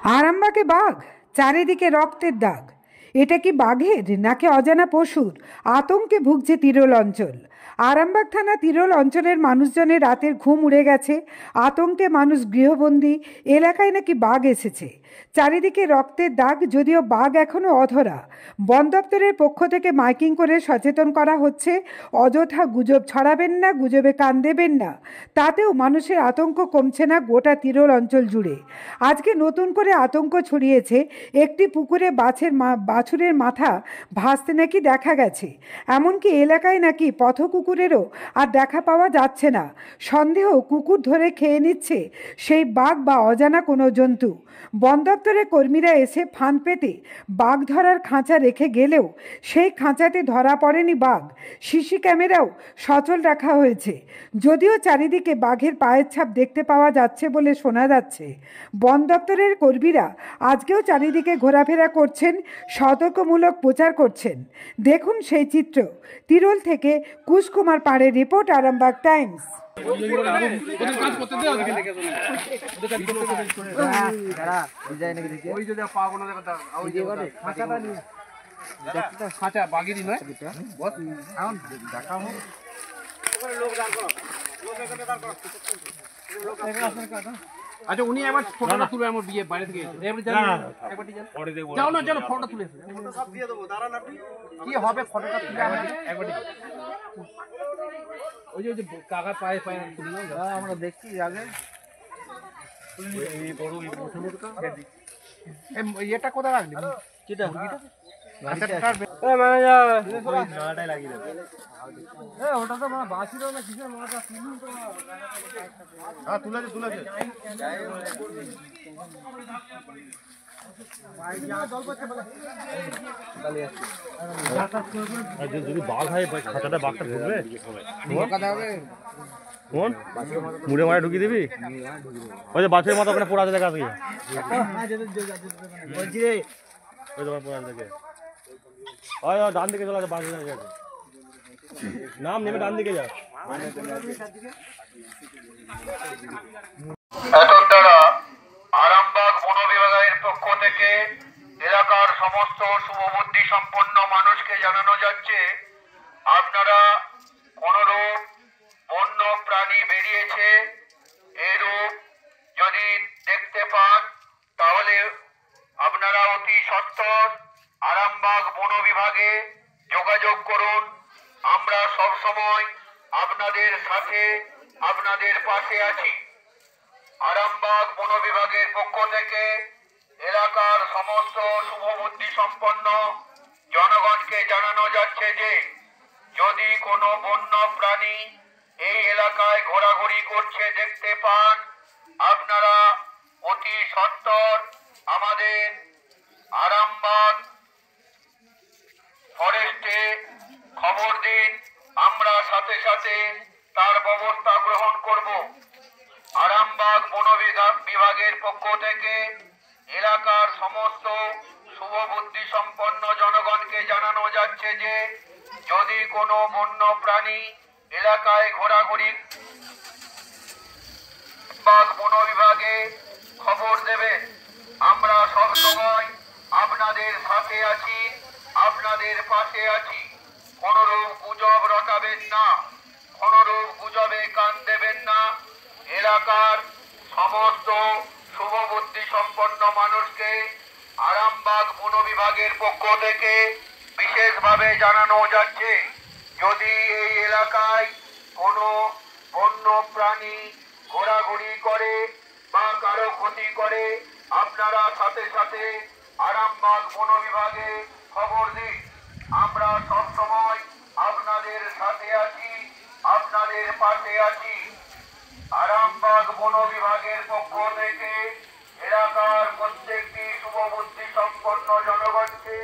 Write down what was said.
আরামবাগে বাঘ, চারিদিকে রক্তের দাগ। এটা কি বাঘের নাকি অজানা পশুর? আতঙ্কে ভুগছে তিরোল অঞ্চল। আরামবাগ থানা তিরোল অঞ্চলের মানুষজনের রাতের ঘুম উড়ে গেছে। আতঙ্কে মানুষ গৃহবন্দী। এলাকায় নাকি বাঘ এসেছে। চারিদিকে রক্তের দাগ, যদিও বাঘ এখনও অধরা। বন দপ্তরের পক্ষ থেকে মাইকিং করে সচেতন করা হচ্ছে, অযথা গুজব ছড়াবেন না, গুজবে কান দেবেন না। তাতেও মানুষের আতঙ্ক কমছে না গোটা তিরোল অঞ্চল জুড়ে। আজকে নতুন করে আতঙ্ক ছড়িয়েছে, একটি পুকুরে বাছুরের মাথা ভাসতে নাকি দেখা গেছে। এমনকি এলাকায় নাকি পথ কুকুরেরও আর দেখা পাওয়া যাচ্ছে না। সন্দেহ কুকুর ধরে খেয়ে নিচ্ছে সেই বাঘ বা অজানা কোনো জন্তু। বন দপ্তরের কর্মীরা এসে ফান পেতে বাঘ ধরার খাঁচা রেখে গেলেও সেই খাঁচাতে ধরা পড়েনি বাঘ। সিসি ক্যামেরাও সচল রাখা হয়েছে, যদিও চারিদিকে বাঘের পায়ের ছাপ দেখতে পাওয়া যাচ্ছে বলে শোনা যাচ্ছে। বন দপ্তরের কর্মীরা আজকেও চারিদিকে ঘোরাফেরা করছেন, সতর্কমূলক প্রচার করছেন। দেখুন সেই চিত্র। তিরোল থেকে কুশকুমার পাড়ের রিপোর্ট, আরামবাগ টাইমস। আচ্ছা উনি একবার ফটোটা তুলে আমার বিয়ে বাইরে থেকে যাও না জানো ফটোটা তুলে সব দিয়ে দেবো, দাঁড়ান আপনি কি হবে ফটোটা তুলে একবার ওই যে কাকা পায়ে পায়ে তুলে নাও, আমরা দেখছি আগে এটা কোথায় রাখলি কিটা ওটা তো মানে বাঁচিল না কিসের মাথা তুলেছে যদি বাঘ হয় খাঁচাটা বাঘটা ঢুকবে কোন মুড়ে মারে ঢুকিয়ে দিবি? ওই যে বাছুরের মতো ওখানে পোড়া দেখা আছে, ওই তোমার পোড়া থেকে ওই ডান দিকে চলে আছে, বাঘ আছে নাম নেমে ডান দিকে যা। এখন দ্বারা আরামবাগ বন বিভাগের পক্ষ থেকে এলাকার সমস্ত শুভবুদ্ধি সম্পন্ন মানুষকে জানানো যাচ্ছে, আপনারা কোনরূপ বন্য প্রাণী বেরিয়েছে এরূপ যদি দেখতে পান তাহলে আপনারা অতি সত্বর আরামবাগ বন বিভাগে যোগাযোগ করুন। আমরা সব সময় আপনাদের সাথে আপনাদের পাশে আছি। আরামবাগ বন বিভাগের পক্ষ থেকে এলাকার সমস্ত শুভবুদ্ধি সম্পন্ন জনগণকে জানানো যাচ্ছে যে যদি কোনো বন্য প্রাণী এই এলাকায় ঘোরাঘুরি করছে দেখতে পান, আপনারা অতি সত্বর আমাদের আরামবাগ ফরেস্টে খবর দিন, আমরা সাথে সাথে তার ব্যবস্থা গ্রহণ করব। আরামবাগ বন বিভাগের পক্ষ থেকে এলাকার সমস্ত শুভবুদ্ধি সম্পন্ন জনগণকে জানানো যাচ্ছে যে যদি কোনো বন্য প্রাণী এলাকায় ঘোরাঘুরি বন বিভাগে খবর দেবেন। আমরা সব সময় আপনাদের সাথে আছি, আপনাদের পাশে আছি। কোনরূপ গুজব রটাবেন না, কোনরূপ গুজবে কান দেবেন না। এলাকার সমস্ত শুভবুদ্ধি সম্পন্ন মানুষকে আরামবাগ বন বিভাগের পক্ষ থেকে বিশেষভাবে জানানো যাচ্ছে যদি এই এলাকায় কোনো বন্য প্রাণী ঘোরাঘুরি করে বা কারো ক্ষতি করে, আপনারা সাথে সাথে আরামবাগ বন বিভাগে খবর দিন। আমরা সব সময় আপনাদের সাথে আছি, আপনাদের পাশে আছি। আরামবাগ বন বিভাগের পক্ষ থেকে এলাকার প্রত্যেকটি শুভবুদ্ধি সম্পন্ন জনগণকে